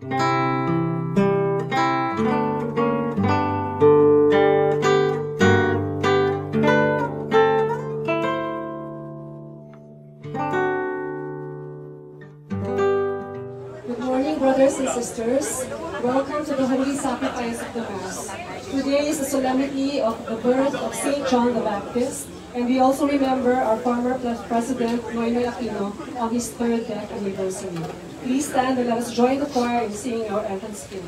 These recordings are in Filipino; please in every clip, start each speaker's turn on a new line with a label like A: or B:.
A: Brothers and sisters, welcome to the Holy Sacrifice of the Mass. Today is the solemnity of the birth of St. John the Baptist, and we also remember our former President, Noynoy Aquino, on his 3rd death anniversary. Please stand and let us join the choir in singing our entrance hymn.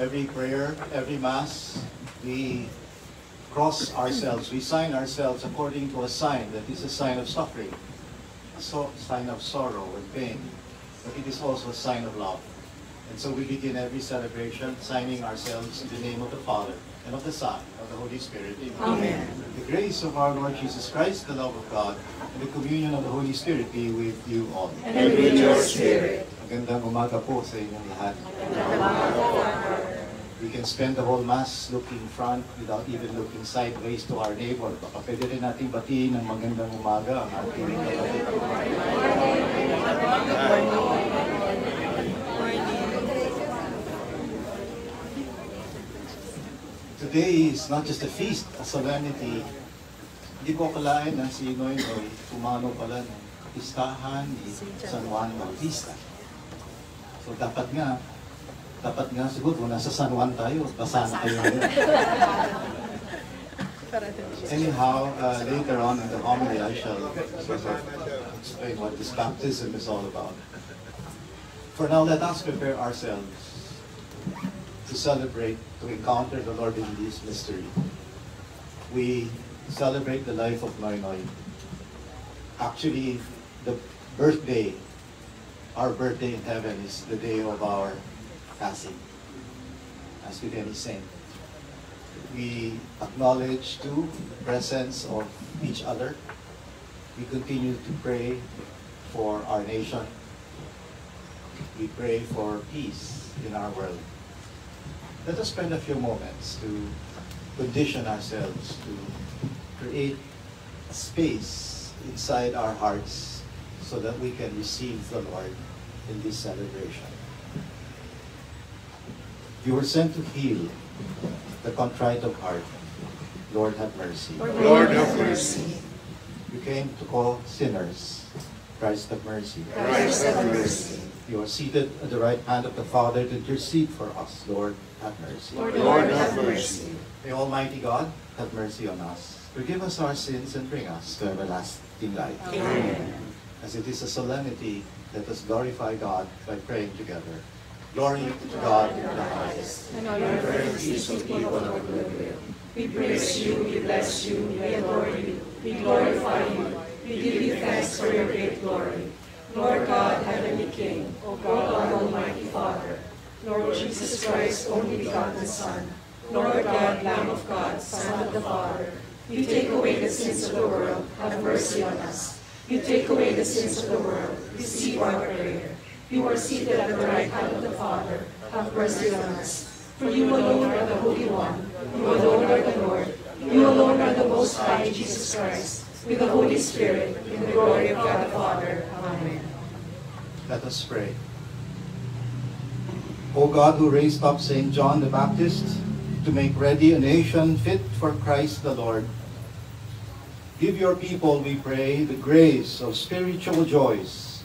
B: Every prayer, every Mass, we cross ourselves, we sign ourselves according to a sign that is a sign of suffering, a sign of sorrow and pain, but it is also a sign of love. And so we begin every celebration signing ourselves in the name of the Father, and of the Son, and of the Holy Spirit. Amen. The grace of our Lord Jesus Christ, the love of God, and the communion of the Holy Spirit be with you all.
C: And with your spirit.
B: Magandang umaga po sa inyong lahat. We can spend the whole Mass looking front without even looking sideways to our neighbor. Baka pwede rin natin batiin ng magandang umaga ang ating kapatid. Today is not just a feast, a solemnity. Hindi ko akalain na si Noynoy pumano pala ng pistahan ni San Juan Bautista. So dapat nga siguro kung nasa San Juan tayo, basa na kayo ngayon. Anyhow, later on in the homily, I shall sort of explain what this baptism is all about. For now, let us prepare ourselves to celebrate, to encounter the Lord in this mystery. We celebrate the life of Noynoy. Actually, the birthday, our birthday in heaven is the day of our passing, as with any saint. We acknowledge too the presence of each other. We continue to pray for our nation. We pray for peace in our world. Let us spend a few moments to condition ourselves to create a space inside our hearts so that we can receive the Lord in this celebration. You were sent to heal the contrite of heart. Lord, have mercy.
C: Lord, have mercy.
B: You came to call sinners. Christ, have mercy.
C: Christ, have mercy.
B: You are seated at the right hand of the Father to intercede for us. Lord, have mercy.
C: Lord, have mercy.
B: May Almighty God have mercy on us. Forgive us our sins and bring us to everlasting life.
C: Amen.
B: As it is a solemnity, let us glorify God by praying together. Glory to God in the highest.
A: And on earth, peace with people of goodwill. We praise you, we bless you, we adore you, we glorify you, we give you thanks for your great glory. Lord God, Heavenly King, O God, Almighty Father, Lord Jesus Christ, only begotten Son, Lord God, Lamb of God, Son of the Father, you take away the sins of the world, have mercy on us. You take away the sins of the world, receive our prayer. You are seated at the right hand of the Father, have mercy on us. For you alone are the Holy One, you alone are the Lord, You alone are the Most High, Jesus Christ, with the Holy Spirit, in the glory of God the Father. Amen.
B: Let us pray. O God, who raised up St. John the Baptist to make ready a nation fit for Christ the Lord, give your people, we pray, the grace of spiritual joys,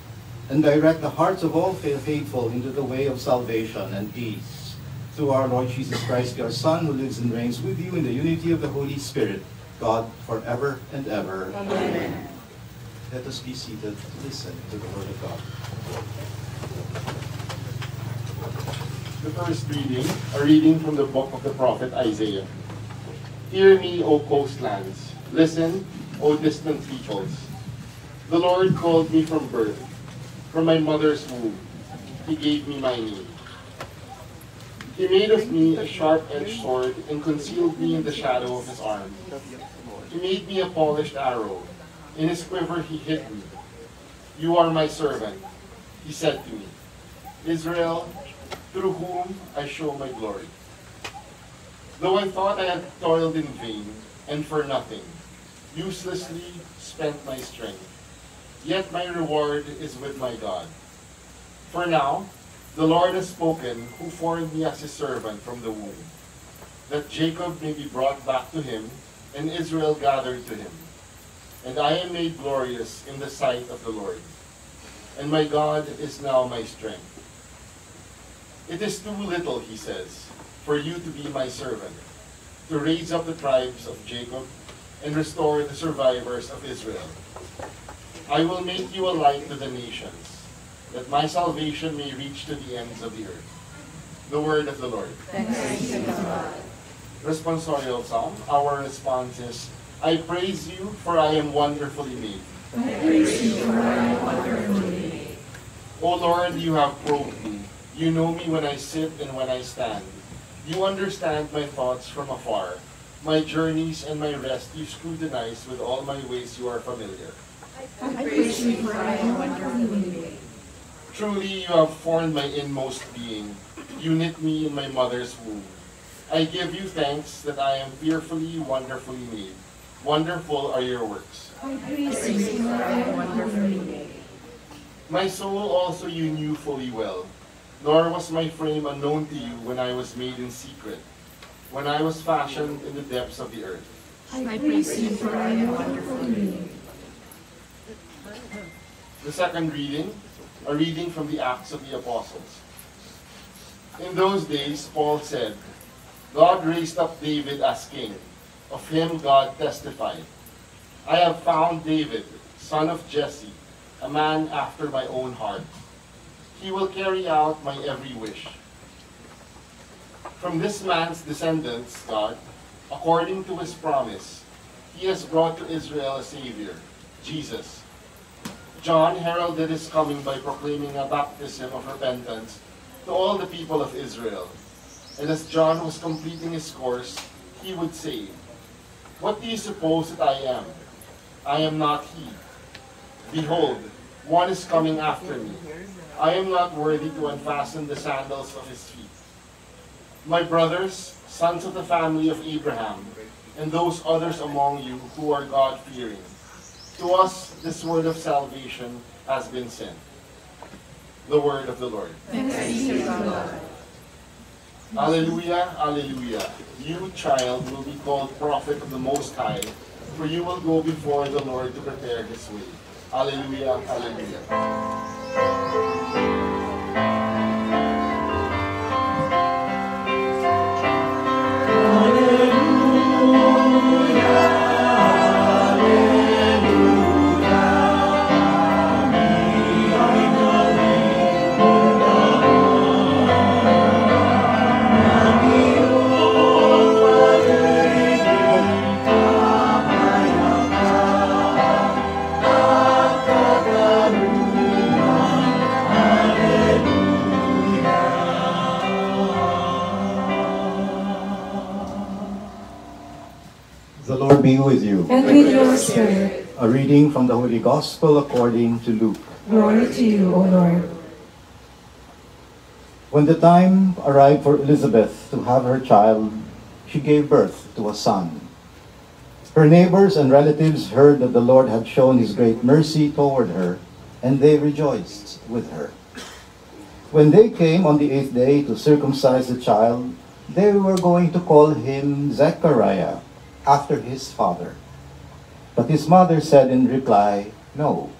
B: and direct the hearts of all faithful into the way of salvation and peace. Through our Lord Jesus Christ, your Son, who lives and reigns with you in the unity of the Holy Spirit, God, forever and ever.
A: Amen.
B: Let us be seated to listen to the Word of God.
D: The first reading, a reading from the book of the prophet Isaiah. Hear me, O coastlands. Listen, O distant peoples. The Lord called me from birth, from my mother's womb. He gave me my name. He made of me a sharp-edged sword and concealed me in the shadow of his arm. He made me a polished arrow. In his quiver he hid me. You are my servant, he said to me. Israel, through whom I show my glory. Though I thought I had toiled in vain and for nothing, uselessly spent my strength, yet my reward is with my God. For now, the Lord has spoken, who formed me as his servant from the womb, that Jacob may be brought back to him, and Israel gathered to him. And I am made glorious in the sight of the Lord, and my God is now my strength. It is too little, he says, for you to be my servant, to raise up the tribes of Jacob and restore the survivors of Israel. I will make you a light to the nations, that my salvation may reach to the ends of the earth. The word of the Lord.
A: Thanks be to God.
D: Responsorial Psalm. Our response is, I praise you, for I am wonderfully made.
A: I praise you, for I am wonderfully made.
D: O Lord, you have probed me. You know me when I sit and when I stand. You understand my thoughts from afar. My journeys and my rest you scrutinize. With all my ways you are familiar.
A: I praise you, for I am wonderfully made.
D: Truly you have formed my inmost being. You knit me in my mother's womb. I give you thanks that I am fearfully, wonderfully made. Wonderful are your works.
A: I praise you, for I am wonderfully made.
D: My soul also you knew fully well, nor was my frame unknown to you when I was made in secret, when I was fashioned in the depths of the earth.
A: I praise you, for I am wonderfully made.
D: The second reading, a reading from the Acts of the Apostles. In those days, Paul said, God raised up David as king. Of him God testified, I have found David, son of Jesse, a man after my own heart. He will carry out my every wish. From this man's descendants, God, according to his promise, he has brought to Israel a Savior, Jesus. John heralded his coming by proclaiming a baptism of repentance to all the people of Israel. And as John was completing his course, he would say, What do you suppose that I am? I am not he. Behold, one is coming after me. I am not worthy to unfasten the sandals of his feet. My brothers, sons of the family of Abraham, and those others among you who are God-fearing, to us this word of salvation has been sent. The word of the Lord.
A: Thanks be to God.
D: Alleluia, alleluia. You, child, will be called prophet of the Most High, for you will go before the Lord to prepare his way. Alleluia, alleluia.
B: The Lord be with you.
A: And with your spirit.
B: A reading from the Holy Gospel according to Luke.
A: Glory to you, O Lord.
B: When the time arrived for Elizabeth to have her child, she gave birth to a son. Her neighbors and relatives heard that the Lord had shown his great mercy toward her, and they rejoiced with her. When they came on the 8th day to circumcise the child, they were going to call him Zechariah, after his father. But his mother said in reply, "No,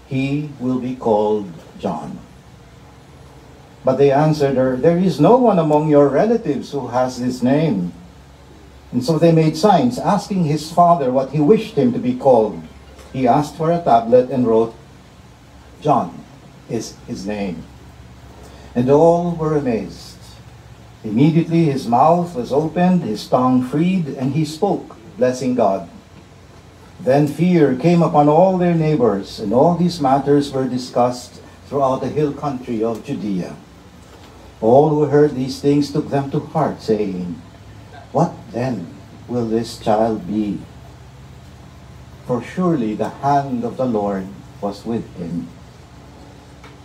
B: he will be called John." But they answered her, "There is no one among your relatives who has this name." And so they made signs, asking his father what he wished him to be called. He asked for a tablet and wrote, "John is his name." And all were amazed. Immediately his mouth was opened, his tongue freed, and he spoke, blessing God. Then fear came upon all their neighbors, and all these matters were discussed throughout the hill country of Judea. All who heard these things took them to heart, saying, "What then will this child be?" For surely the hand of the Lord was with him.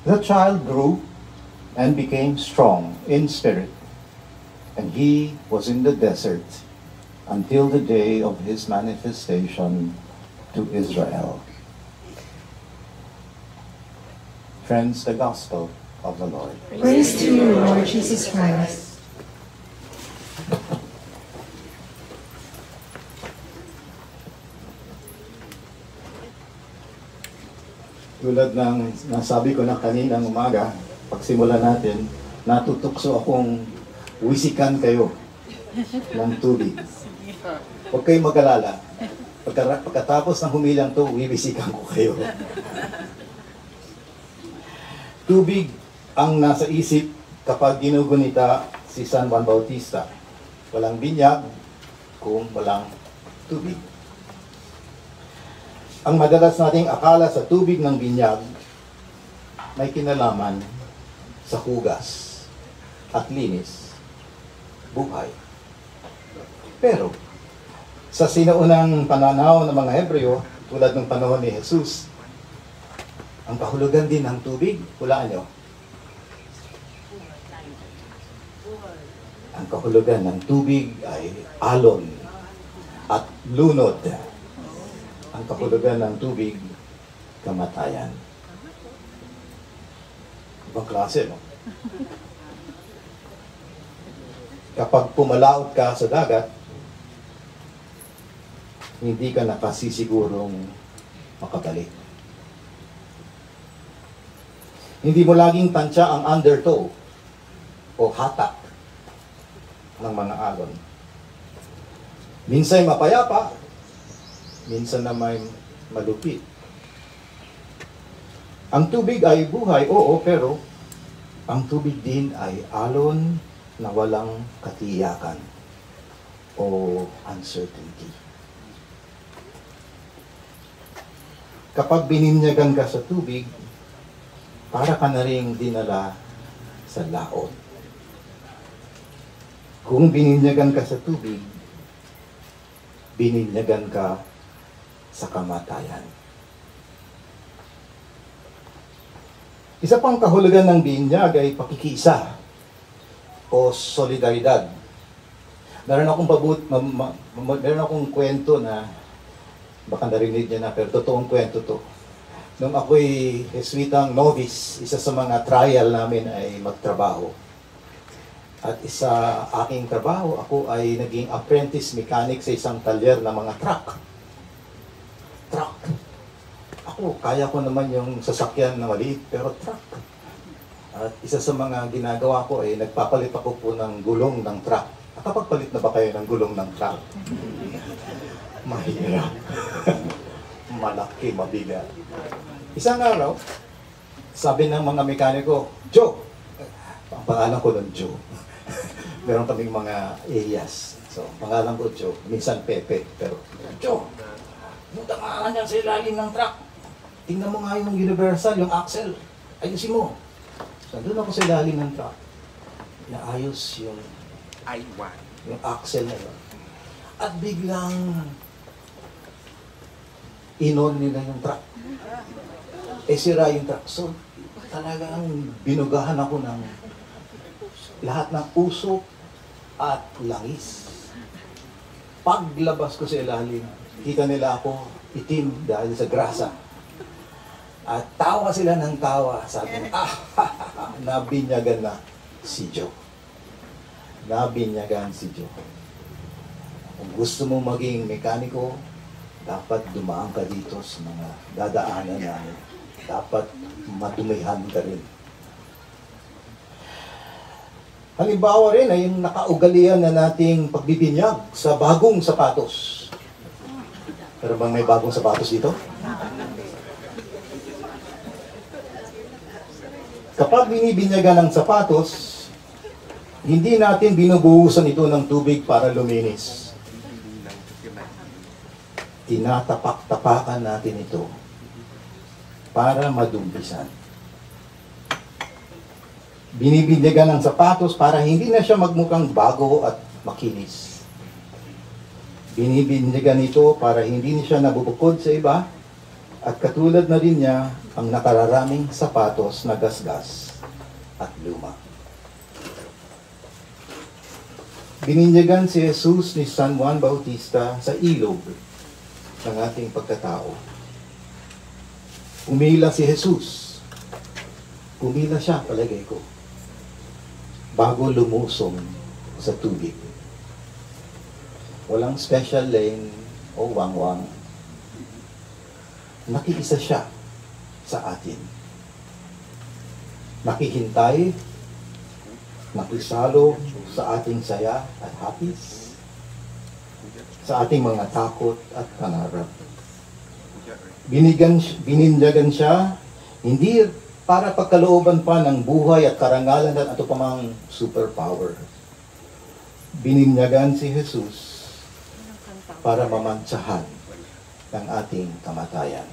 B: The child grew and became strong in spirit, and he was in the desert until the day of his manifestation to Israel. Friends, the gospel of the Lord.
C: Praise to you, Lord Jesus Christ.
B: Tulad ng nasabi ko na kaninang umaga, pagsimula natin, natutukso akong wisikan kayo ng tubig. Huwag kayong mag-alala. Pagkatapos ng humilang to, wiwisikan ko kayo. Tubig ang nasa isip kapag ginugunita si San Juan Bautista. Walang binyag kung walang tubig. Ang madalas nating akala sa tubig ng binyag may kinalaman sa hugas at linis, buhay. Pero sa sinaunang pananaw ng mga Hebreo, tulad ng panahon ni Jesus, ang kahulugan din ng tubig, hulaan nyo. Ang kahulugan ng tubig ay alon at lunod. Ang kahulugan ng tubig, kamatayan. Ibang klase, no? Kapag pumalaot ka sa dagat, hindi ka nakasisigurong makabalik. Hindi mo laging tansya ang undertow o hatak ng mga alon. Minsan mapayapa, minsan na may malupit. Ang tubig ay buhay, oo, pero ang tubig din ay alon na walang katiyakan o uncertainty. Kapag bininyagan ka sa tubig, para ka na rin dinala sa laot. Kung bininyagan ka sa tubig, bininyagan ka sa kamatayan. Isa pang kahulugan ng binyag ay pakikisa o solidaridad. Meron akong kwento na baka narinig niya na, pero totoong kwento to. Nung ako'y Jesuitang novice, isa sa mga trial namin ay magtrabaho. At isa aking trabaho, ako ay naging apprentice mechanic sa isang talyer ng mga truck. Ako, kaya ko naman yung sasakyan na maliit, pero truck. At isa sa mga ginagawa ko ay nagpapalit ako po ng gulong ng truck. Nakapagpalit na ba kayo ng gulong ng truck? Mahirap. Malaki, mabigat. Isang araw, sabi ng mga mekaniko, "Joe," ang pangalan ko nun, Joe. Meron kaming mga alias. So, pangalan ko, Joe. Minsan, Pepe. Pero, "Joe, punta ka nga sa ilalim ng truck. Tingnan mo nga yung universal, yung axle. Ayusin mo." So, doon ako sa ilalim ng truck. Naayos yung axle na yun. At biglang inon nila yung truck. Sira yung truck. So, talagang binugahan ako ng lahat ng usok at langis.
E: Paglabas ko sa ilalim, kita nila ako itim dahil sa grasa. At tawa sila ng tawa. Sabi, nabinyagan na si Joe. Nabinyagan si Joe. Kung gusto mo maging mekaniko, dapat dumaan ka dito sa mga dadaanan namin. Dapat madumihan ka rin. Halimbawa rin ay yung nakaugalian na nating pagbibinyag sa bagong sapatos. Pero bang may bagong sapatos dito? Kapag binibinyagan ng sapatos, hindi natin binubuhusan ito ng tubig para luminis. Tinatapak-tapakan natin ito para madumpisan. Binibinyagan ng sapatos para hindi na siya magmukhang bago at makinis. Binibinyagan ito para hindi na siya nabubukod sa iba at katulad na rin niya ang nakararaming sapatos na gasgas at luma. Bininyagan si Jesus ni San Juan Bautista sa ilog ng ating pagkatao. Umila si Jesus. Umila siya, palagay ko, bago lumusong sa tubig. Walang special lane o wangwang. Nakiisa siya sa atin. Nakihintay, nakisalo sa ating saya at hapis, sa ating mga takot at pangarap. Bininyagan siya, hindi para pagkalooban pa ng buhay at karangalan at ito pamang superpower. Bininyagan si Jesus para mamantsahan ng ating kamatayan.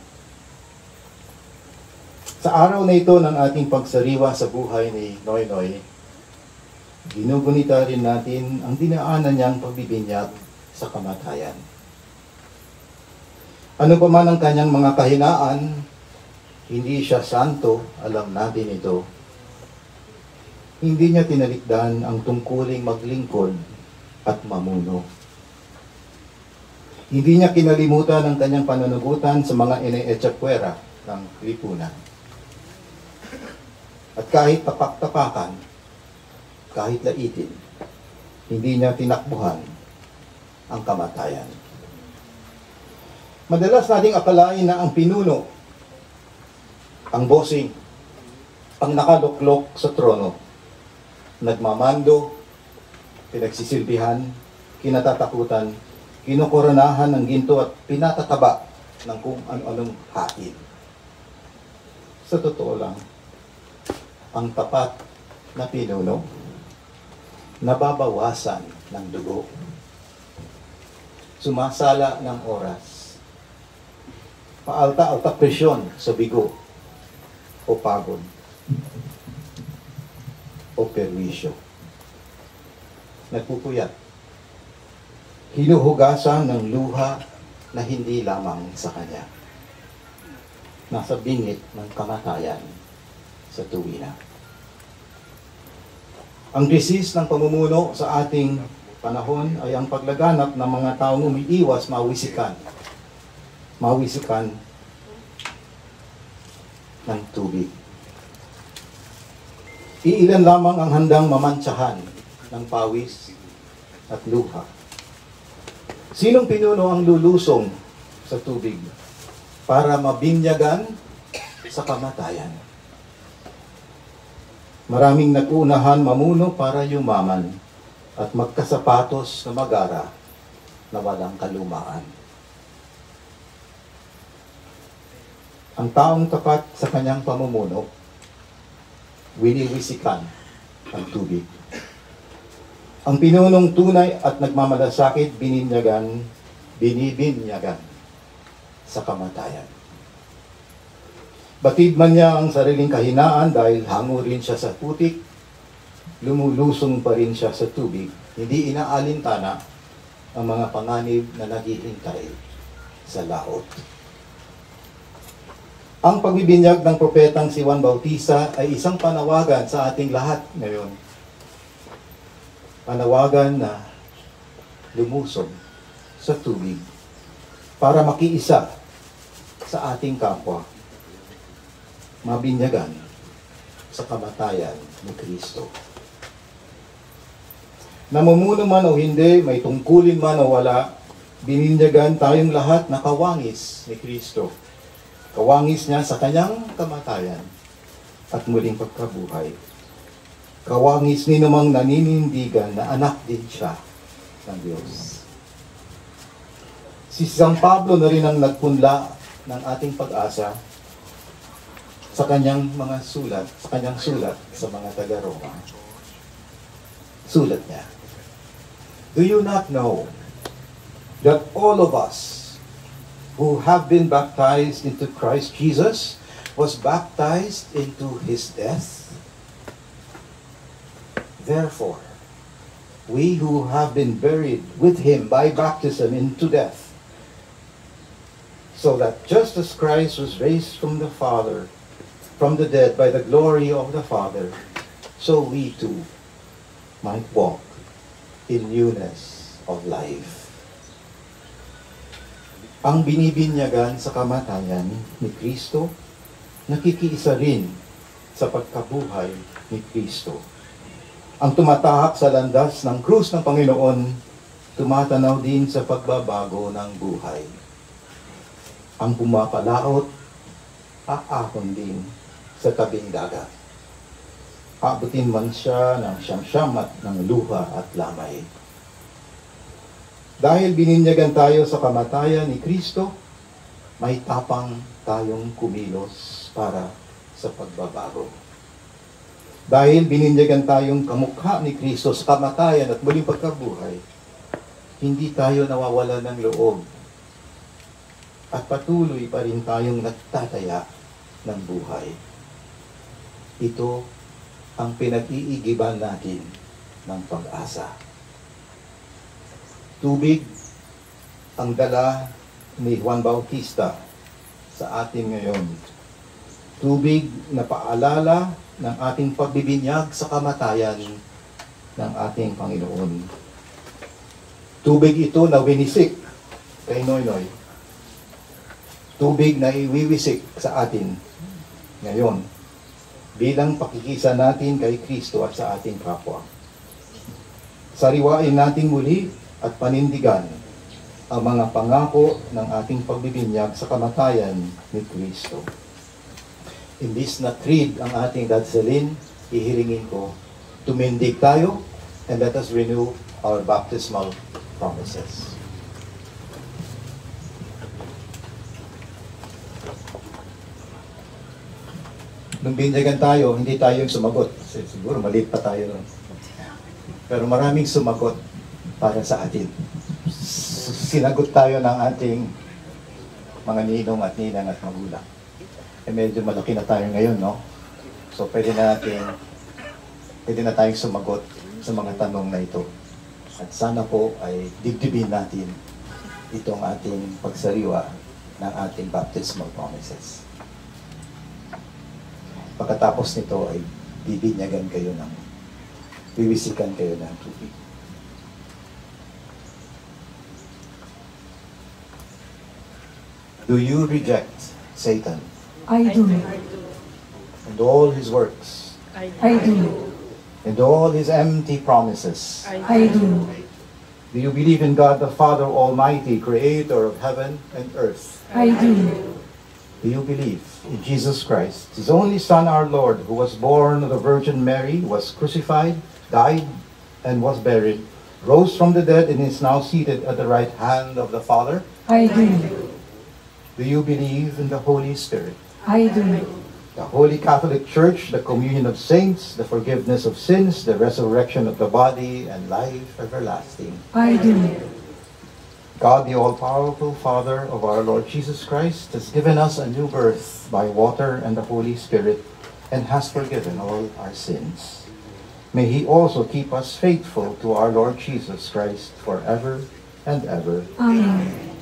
E: Sa araw na ito ng ating pagsariwa sa buhay ni Noy Noy, ginugunita rin natin ang dinaanan niyang pagbibinyag sa kamatayan. Ano pa man ang kanyang mga kahinaan, hindi siya santo, alam natin ito. Hindi niya tinalikdan ang tungkuling maglingkod at mamuno. Hindi niya kinalimutan ang kanyang pananagutan sa mga ine-echapuera ng lipunan. At kahit tapak-tapakan, kahit laitin, hindi niya tinakbuhan ang kamatayan. Madalas nating akalain na ang pinuno, ang bossing, ang nakaluklok sa trono, nagmamando, pinagsisilbihan, kinatatakutan, kinukoronahan ng ginto at pinatataba ng kung ano-anong hain. Sa totoo lang, ang tapat na pinuno, nababawasan ng dugo, sumasala ng oras, paalta-alta presyon sa bigo o pagod o perwisyo. Nagpupuyat, hinuhugasan ng luha na hindi lamang sa kanya. Nasa bingit ng kamatayan sa tuwina. Ang krisis ng pamumuno sa ating panahon ay ang paglaganap ng mga taong umiiwas mawisikan ng tubig. Iilan lamang ang handang mamantsahan ng pawis at luha. Sinong pinuno ang lulusong sa tubig para mabinyagan sa kamatayan? Maraming nag-unahan mamuno para yumaman at magkasapatos na magara na walang kalumaan. Ang taong tapat sa kanyang pamumuno, winiwisikan ang tubig. Ang pinunong tunay at nagmamalasakit, binibinyagan sa kamatayan. Batid man niya ang sariling kahinaan dahil hango rin siya sa putik, lumulusong pa rin siya sa tubig, hindi inaalintana ang mga panganib na naghihintay sa laot. Ang pagbibinyag ng propetang si Juan Bautista ay isang panawagan sa ating lahat ngayon. Panawagan na lumusong sa tubig para makiisa sa ating kapwa, mabinyagan sa kamatayan ni Kristo. Namumuno man o hindi, may tungkulin man o wala, bininyagan tayong lahat na kawangis ni Kristo. Kawangis niya sa kanyang kamatayan at muling pagkabuhay. Kawangis ni namang naninindigan na anak din siya ng Diyos. Si San Pablo na rin ang nagpunla ng ating pag-asa sa kanyang mga sulat, sa mga taga-Roma. Sulat niya, "Do you not know that all of us who have been baptized into Christ Jesus was baptized into his death? Therefore, we who have been buried with him by baptism into death, so that just as Christ was raised from the dead by the glory of the Father, so we too might walk in newness of life." Ang binibinyagan sa kamatayan ni Kristo, nakikiisa rin sa pagkabuhay ni Kristo. Ang tumatahak sa landas ng krus ng Panginoon, tumatanaw din sa pagbabago ng buhay. Ang pumapalaot, aahon din sa tabing dagat. Aabutin man siya ng siyam-siyam at ng luha at lamay. Dahil bininyagan tayo sa kamatayan ni Kristo, may tapang tayong kumilos para sa pagbabago. Dahil bininyagan tayong kamukha ni Kristo sa kamatayan at muling pagkabuhay, hindi tayo nawawala ng loob at patuloy pa rin tayong nagtataya ng buhay. Ito ang pinag-iigiban natin ng pag-asa. Tubig ang dala ni Juan Bautista sa atin ngayon. Tubig na paalala ng ating pagbibinyag sa kamatayan ng ating Panginoon. Tubig ito na winisik kay Noynoy. Tubig na iwiwisik sa atin ngayon bilang pakikisa natin kay Kristo at sa ating kapwa. Sariwain nating muli at panindigan ang mga pangako ng ating pagbibinyag sa kamatayan ni Kristo. Imbis na creed ang ating dadsalin, ihilingin ko, tumindig tayo and let us renew our baptismal promises. Nung binyagan tayo, hindi tayo yung sumagot. Siguro maliit pa tayo nun. Pero maraming sumagot para sa atin. Sinagot tayo ng ating mga ninong at ninang at magulang. Medyo malaki na tayo ngayon, no? So pwede na tayong sumagot sa mga tanong na ito. At sana po ay dibdibin natin itong ating pagsariwa ng ating baptismal promises. Pagkatapos nito ay wiwisikan kayo ng tubig. Do you reject Satan
C: I do.
E: and all his works,
C: I do.
E: and all his empty promises?
C: I do.
E: Do you believe in God the Father Almighty, creator of heaven and earth?
C: I do.
E: Do you believe in Jesus Christ, his only Son, our Lord, who was born of the Virgin Mary, was crucified, died, and was buried, rose from the dead, and is now seated at the right hand of the Father?
C: I do.
E: Do you believe in the Holy Spirit,
C: I do.
E: the Holy Catholic Church, the communion of saints, the forgiveness of sins, the resurrection of the body, and life everlasting?
C: I do.
E: God, the all-powerful Father of our Lord Jesus Christ, has given us a new birth by water and the Holy Spirit, and has forgiven all our sins. May He also keep us faithful to our Lord Jesus Christ forever and ever.
C: Amen.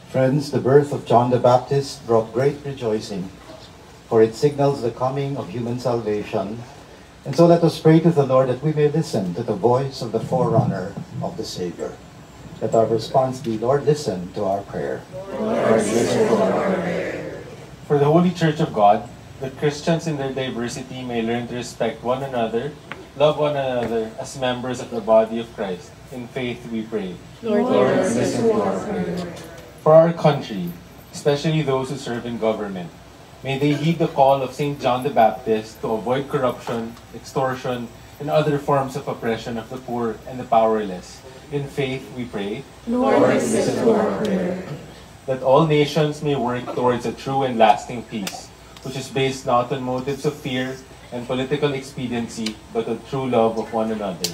E: Friends, the birth of John the Baptist brought great rejoicing, for it signals the coming of human salvation. And so let us pray to the Lord that we may listen to the voice of the forerunner of the Savior. Let our response be, Lord, listen to our prayer.
A: Lord, listen to our prayer.
F: For the Holy Church of God, that Christians in their diversity may learn to respect one another, love one another as members of the body of Christ. In faith we pray.
A: Lord, listen to our prayer.
F: For our country, especially those who serve in government, may they heed the call of St. John the Baptist to avoid corruption, extortion, and other forms of oppression of the poor and the powerless. In faith we pray.
A: Lord, listen to our prayer.
F: That all nations may work towards a true and lasting peace, which is based not on motives of fear and political expediency, but on true love of one another.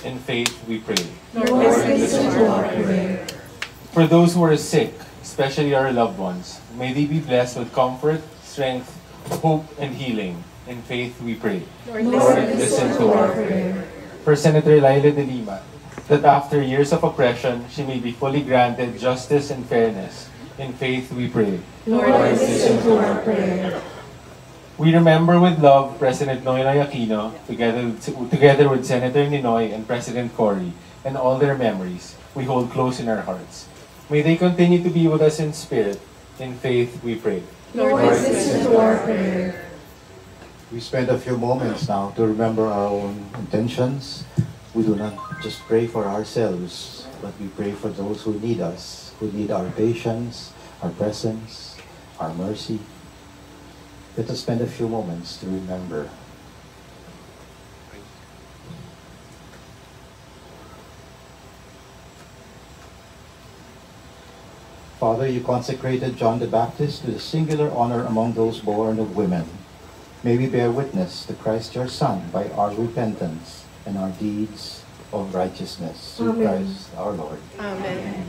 F: In faith we pray.
A: Lord, listen to our prayer.
F: For those who are sick, especially our loved ones, may they be blessed with comfort, strength, hope, and healing. In faith we pray.
A: Lord, listen to our prayer.
F: For Senator Laila de Lima, that after years of oppression, she may be fully granted justice and fairness. In faith we pray.
A: Lord, listen to our prayer.
F: We remember with love President Noynoy Aquino, together with Senator Ninoy and President Cory, and all their memories we hold close in our hearts. May they continue to be with us in spirit. In faith we pray.
A: Lord, listen to our prayer.
E: We spend a few moments now to remember our own intentions. We do not just pray for ourselves, but we pray for those who need us, who need our patience, our presence, our mercy. Let us spend a few moments to remember. Father, you consecrated John the Baptist to the singular honor among those born of women. May we bear witness to Christ your Son by our repentance and our deeds of righteousness. Through
A: Amen.
E: Christ our Lord.
A: Amen.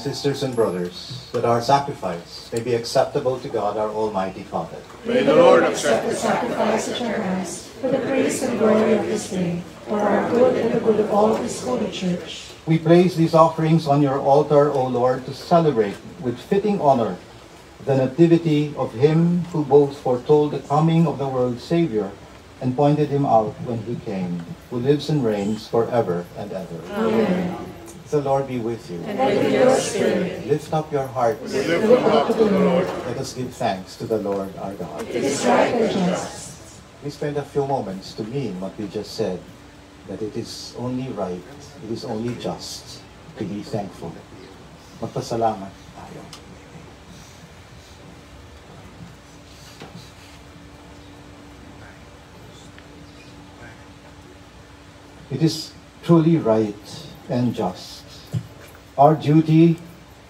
B: sisters and brothers, that our sacrifice may be acceptable to God, our Almighty Father.
A: May the Lord accept the sacrifice at your hands for the praise and glory of His name, for our good and the good of all His holy church.
B: We place these offerings on your altar, O Lord, to celebrate with fitting honor the nativity of Him who both foretold the coming of the world's Savior and pointed Him out when He came, who lives and reigns forever and ever.
A: Amen.
B: The Lord be with you.
A: And with your spirit.
B: Lift up your hearts.
A: Lift them up to the Lord.
B: Let us give thanks to the Lord our God.
A: It is right and just.
B: We spend a few moments to mean what we just said, that it is only right, it is only just to be thankful. Magpasalamat tayo. It is truly right and just, our duty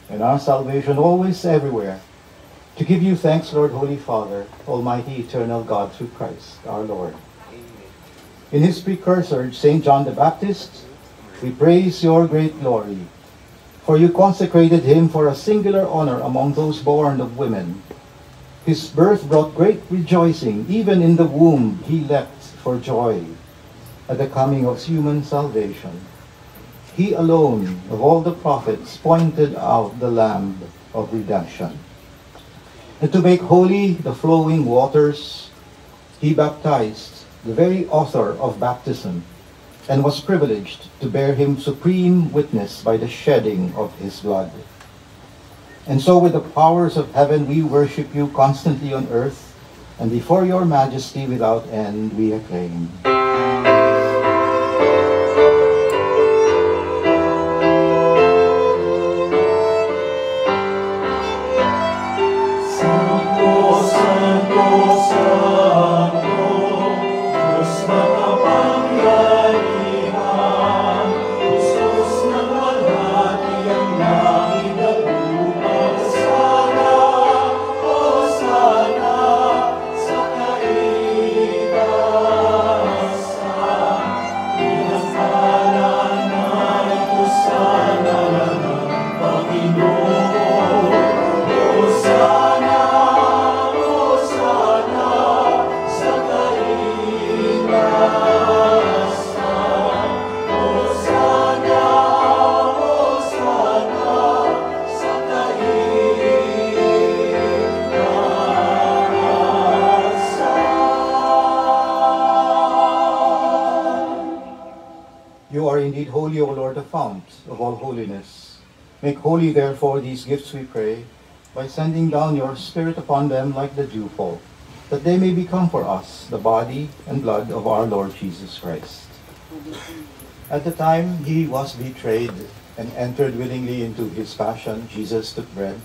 B: and our salvation always everywhere, to give you thanks, Lord, Holy Father, Almighty, eternal God, through Christ, our Lord. In his precursor, St. John the Baptist, we praise your great glory, for you consecrated him for a singular honor among those born of women. His birth brought great rejoicing, even in the womb he leapt for joy at the coming of human salvation. He alone, of all the prophets, pointed out the Lamb of redemption. And to make holy the flowing waters, he baptized the very author of baptism, and was privileged to bear him supreme witness by the shedding of his blood. And so with the powers of heaven we worship you constantly on earth, and before your majesty without end we acclaim. You are indeed holy, O Lord, the fount of all holiness. Make holy, therefore, these gifts, we pray, by sending down your Spirit upon them like the dewfall, that they may become for us the body and blood of our Lord Jesus Christ. At the time he was betrayed and entered willingly into his passion, Jesus took bread.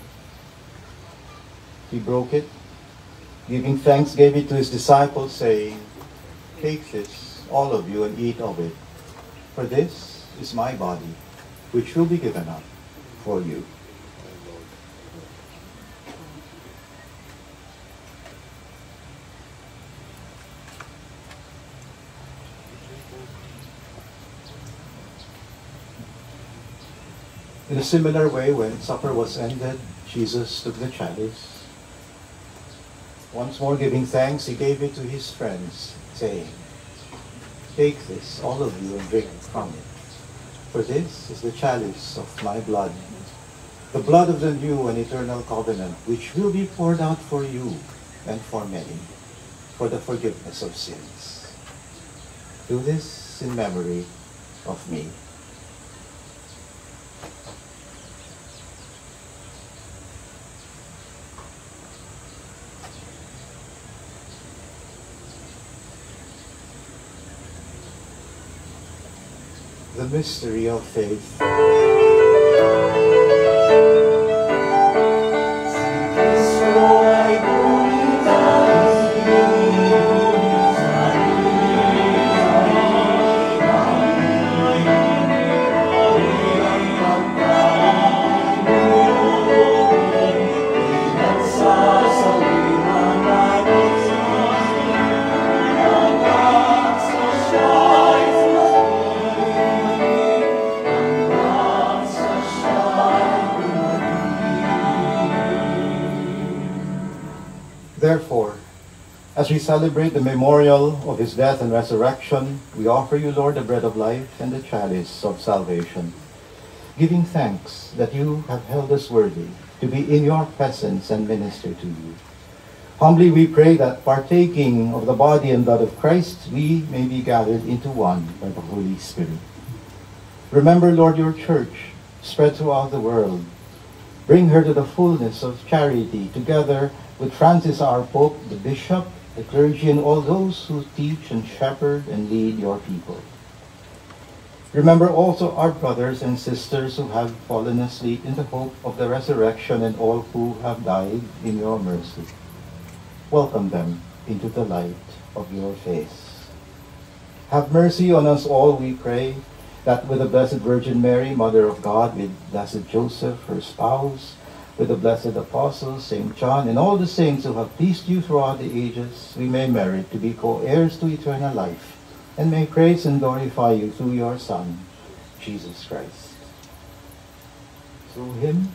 B: He broke it, giving thanks, gave it to his disciples, saying, "Take this, all of you, and eat of it. For this is my body, which will be given up for you." In a similar way, when supper was ended, Jesus took the chalice. Once more giving thanks, he gave it to his friends, saying, "Take this, all of you, and drink from it. For this is the chalice of my blood, the blood of the new and eternal covenant, which will be poured out for you and for many, for the forgiveness of sins. Do this in memory of me." The mystery of faith.
A: Amen.
E: Therefore, as we celebrate the memorial of his death and resurrection, we offer you, Lord, the bread of life and the chalice of salvation, giving thanks that you have held us worthy to be in your presence and minister to you. Humbly we pray that, partaking of the body and blood of Christ, we may be gathered into one by the Holy Spirit. Remember, Lord, your church spread throughout the world. Bring her to the fullness of charity, together with Francis our Pope, the Bishop, the clergy, and all those who teach and shepherd and lead your people. Remember also our brothers and sisters who have fallen asleep in the hope of the resurrection, and all who have died in your mercy. Welcome them into the light of your face. Have mercy on us all, we pray, that with the Blessed Virgin Mary, Mother of God, with Blessed Joseph, her spouse, with the blessed apostles, St. John, and all the saints who have pleased you throughout the ages, we may merit to be co-heirs to eternal life, and may praise and glorify you through your Son, Jesus Christ. Through him,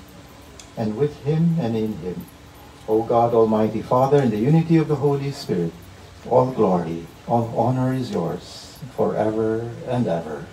E: and with him, and in him, O God, Almighty Father, in the unity of the Holy Spirit, all glory, all honor is yours, forever and ever.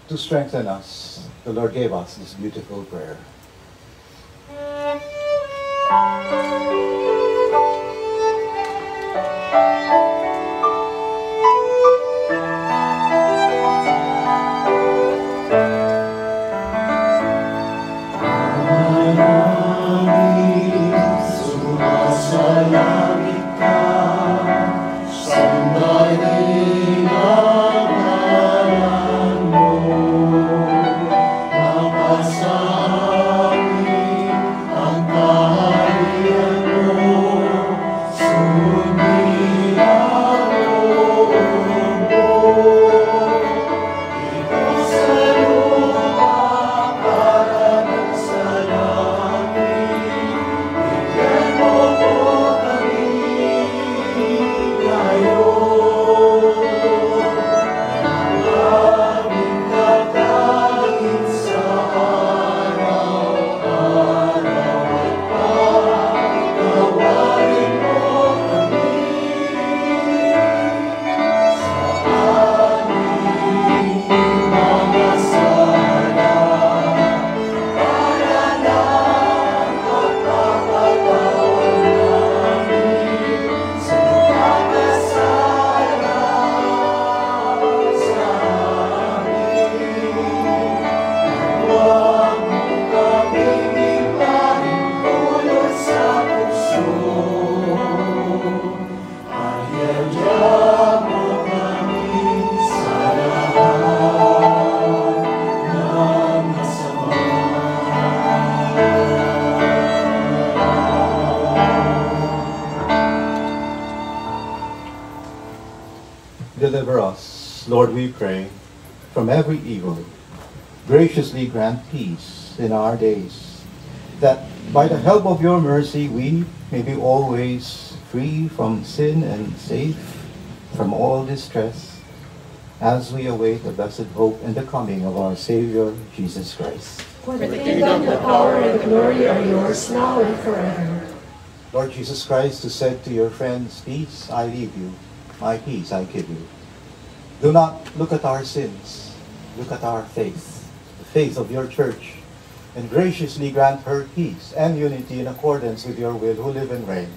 E: To strengthen us, the Lord gave us this beautiful prayer. Deliver us, Lord, we pray, from every evil. Graciously grant peace in our days, that by the help of your mercy we may be always free from sin and safe from all distress, as we await the blessed hope and the coming of our Savior, Jesus Christ.
A: For the kingdom, the power, and the glory are yours now and forever.
E: Lord Jesus Christ, who said to your friends, "Peace I leave you, my peace I give you." Do not look at our sins, look at our faith, the faith of your church, and graciously grant her peace and unity in accordance with your will, who live and reign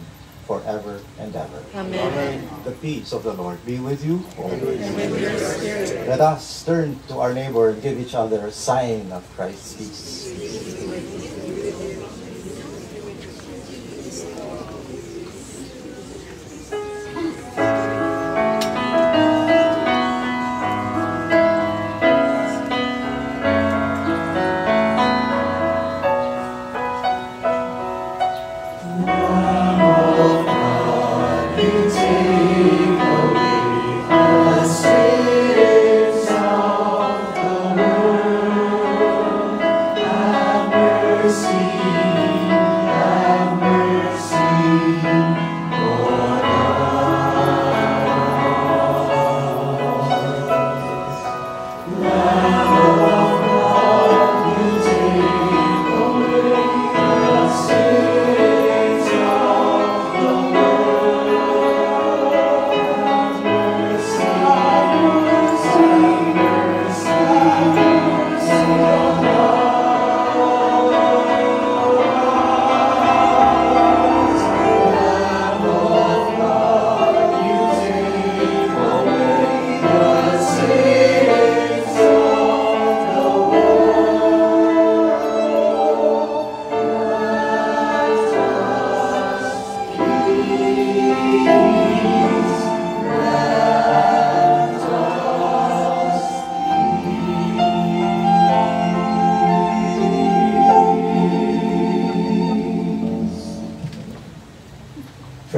E: forever and ever.
A: Amen.
E: The peace of the Lord be with you always.
A: And with your spirit.
E: Let us turn to our neighbor and give each other a sign of Christ's peace.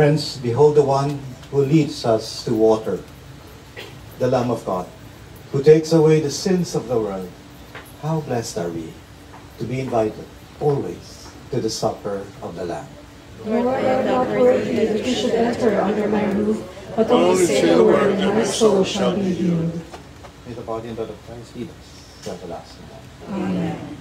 E: Friends, behold the one who leads us to water, the Lamb of God, who takes away the sins of the world. How blessed are we to be invited always to the supper of the Lamb.
A: Lord, I am not worthy that you should enter under my roof, but only say a word, and my soul shall be healed.
E: May the body and blood of Christ lead us to everlasting life.
A: Amen.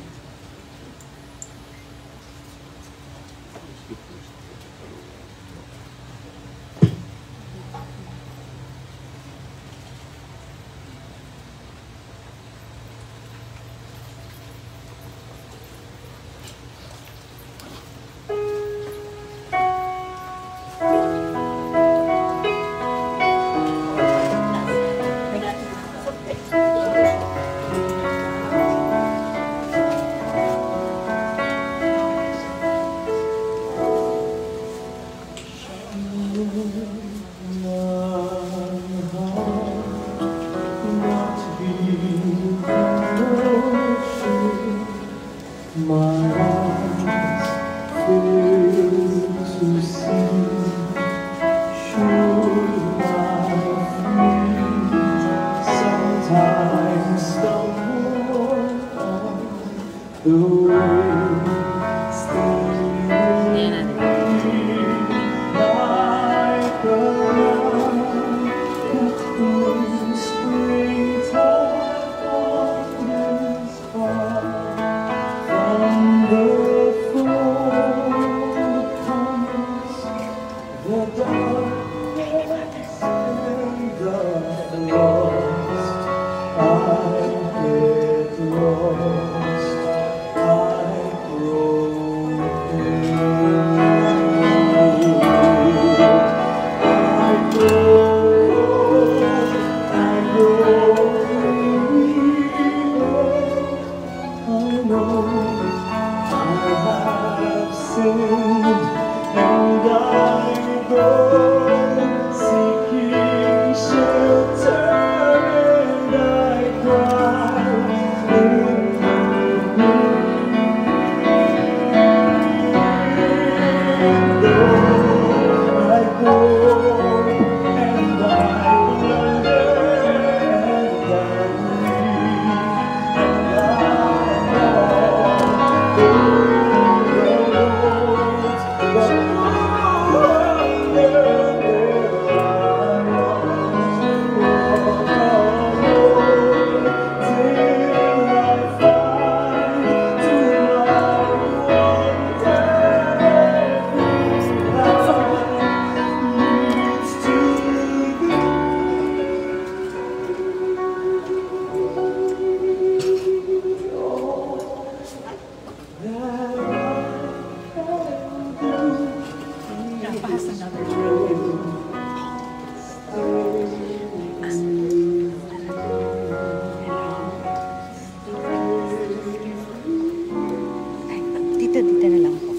C: Dito na lang po.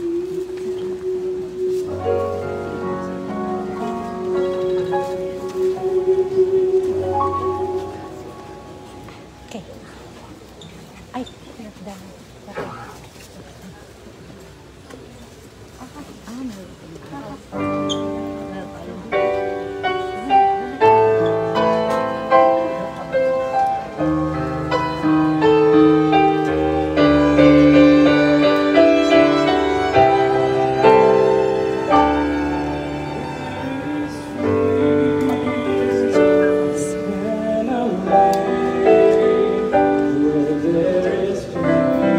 C: Okay. Ay, nagdaan.
G: Where there is peace.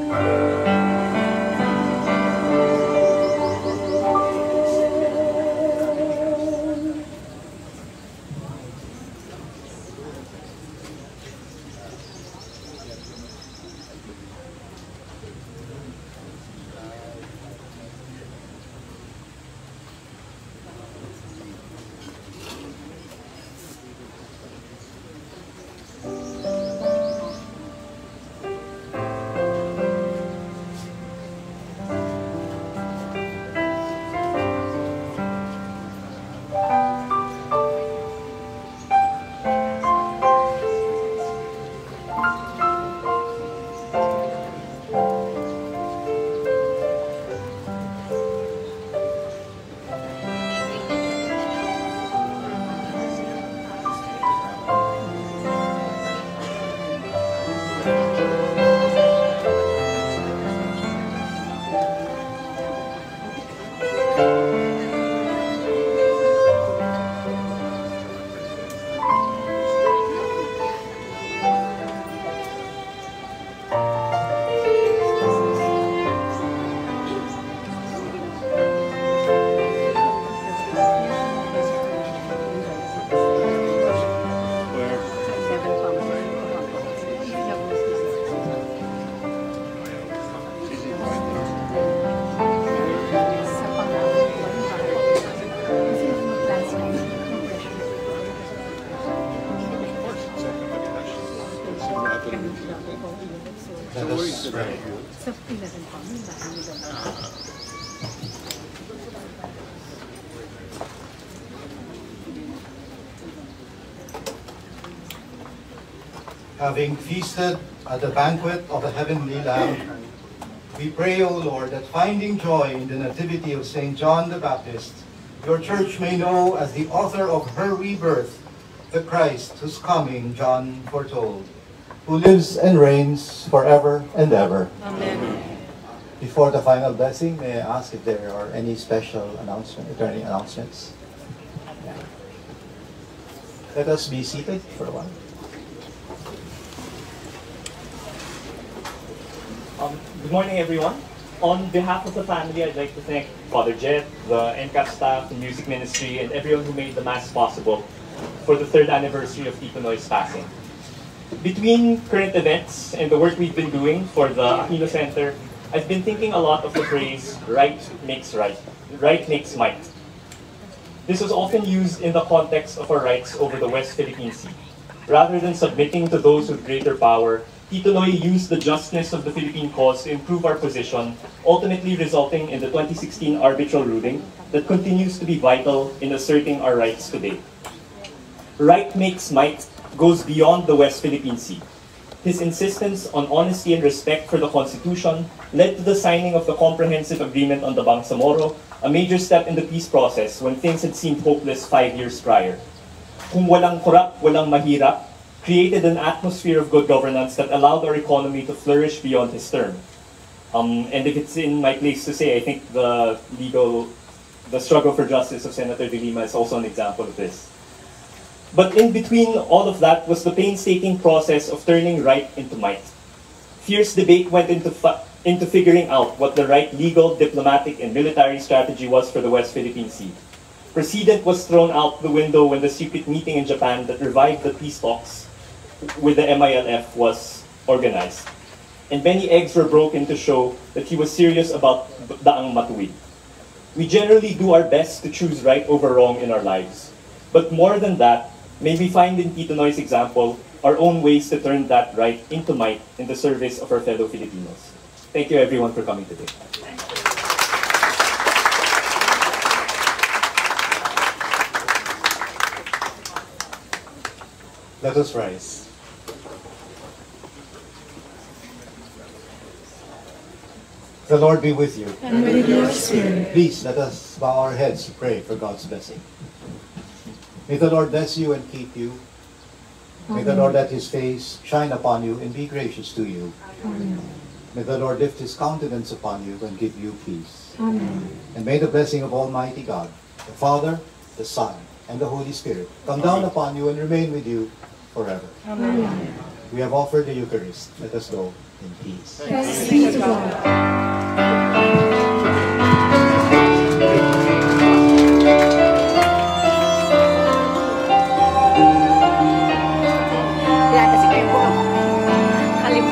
B: Let us pray. Having feasted at the banquet of the heavenly Lamb, we pray, O Lord, that finding joy in the nativity of St. John the Baptist, your church may know as the author of her rebirth the Christ whose coming John foretold, who lives and reigns forever and ever.
A: Amen.
B: Before the final blessing, may I ask if there are any special announcements? Yeah. Let us be seated for a while.
G: Good morning, everyone. On behalf of the family, I'd like to thank Father Jet, the NCAP staff, the music ministry, and everyone who made the Mass possible for the 3rd anniversary of Tito Noy's passing. Between current events and the work we've been doing for the Aquino Center, I've been thinking a lot of the phrase, right makes right makes might. This was often used in the context of our rights over the West Philippine Sea. Rather than submitting to those with greater power, Tito Noy used the justness of the Philippine cause to improve our position, ultimately resulting in the 2016 arbitral ruling that continues to be vital in asserting our rights today. Right makes might goes beyond the West Philippine Sea. His insistence on honesty and respect for the Constitution led to the signing of the Comprehensive Agreement on the Bangsamoro, a major step in the peace process when things had seemed hopeless 5 years prior. Kung walang korap, walang mahirap, created an atmosphere of good governance that allowed our economy to flourish beyond his term. And if it's in my place to say, I think the struggle for justice of Senator De Lima is also an example of this. But in between all of that was the painstaking process of turning right into might. Fierce debate went into figuring out what the right legal, diplomatic, and military strategy was for the West Philippine Sea. Precedent was thrown out the window when the secret meeting in Japan that revived the peace talks with the MILF was organized. And many eggs were broken to show that he was serious about Daang Matuwid. We generally do our best to choose right over wrong in our lives. But more than that, may we find in Tito Noy's example our own ways to turn that right into might in the service of our fellow Filipinos. Thank you everyone for coming today.
B: Let us rise. The Lord be with you.
A: And with your spirit.
B: Please let us bow our heads to pray for God's blessing. May the Lord bless you and keep you. May the Lord let his face shine upon you and be gracious to you.
A: Amen.
B: May the Lord lift his countenance upon you and give you peace.
A: Amen.
B: And may the blessing of Almighty God, the Father, the Son, and the Holy Spirit come down upon you and remain with you forever.
A: Amen.
B: We have offered the Eucharist. Let us go
E: in peace.
A: Thanks be to God.
C: Yan, kasi kayo po. Kalim.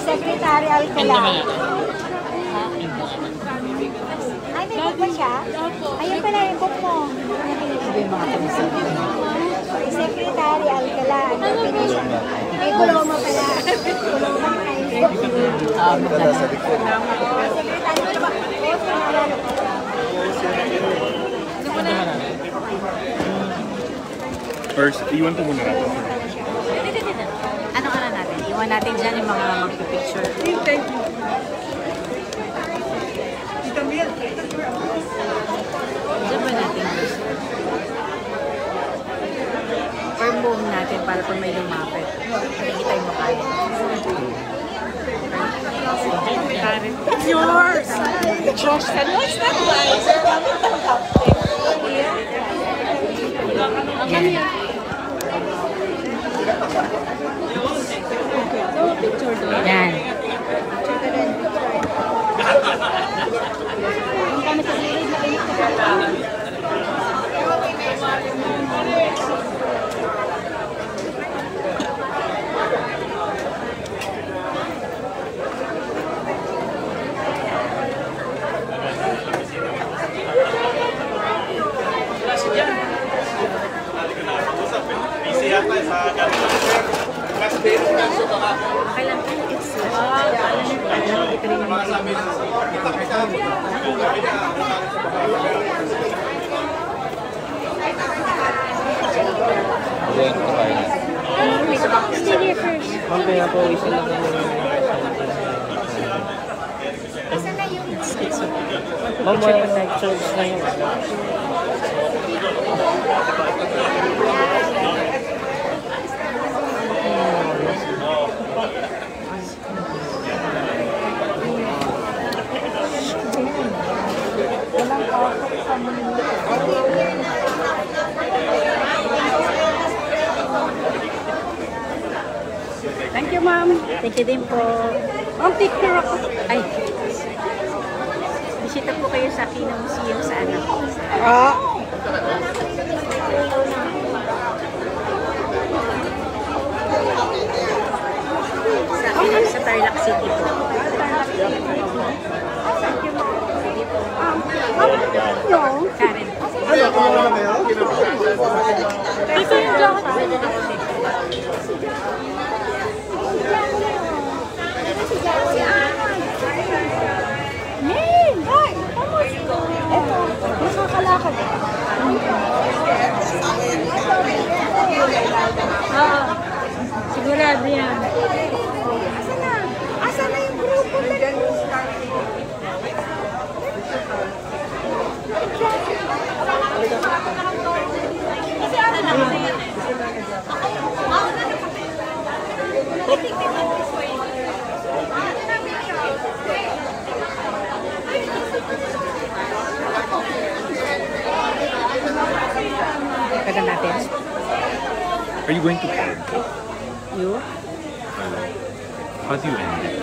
H: Secretary Alcala. Ay, may book ba siya? Ayun pala yung book mo. Secretary Alcala. May kuloma pala. Kuloma kayo.
I: First, iwan ko muna natin.
C: Ano natin? Iwan natin dyan yung mga magpipicture.
A: Thank you. Tita Mel.
C: Diyan ba natin? Or boom natin para kung may lumapit. Hindi tayo makain. It's yours!
A: Josh said, no, it's not mine. Sir, kami tanggap.
C: Yan. Okay lang. It's ito rin yung
H: Stay here first.
I: Mamaya po, isa lang naman yung
H: Isa na yung
I: mamaya nag-charge na yung
C: Thank you, ma'am.
H: Thank you din po.
C: Ma'am, picture ako.
H: Ay. Bisita po kayo sa Aquino Museum sa anak.
C: Ah.
H: Sa Tarlac City po. Karen.
C: Ito yung jacket.
H: Name! Ay! Eto, nakakalakad.
C: Sigurado yan.
H: Asa na yung grupo nila?
C: Tagal natin.
J: Are you going to end?
C: You?
J: How do you end it?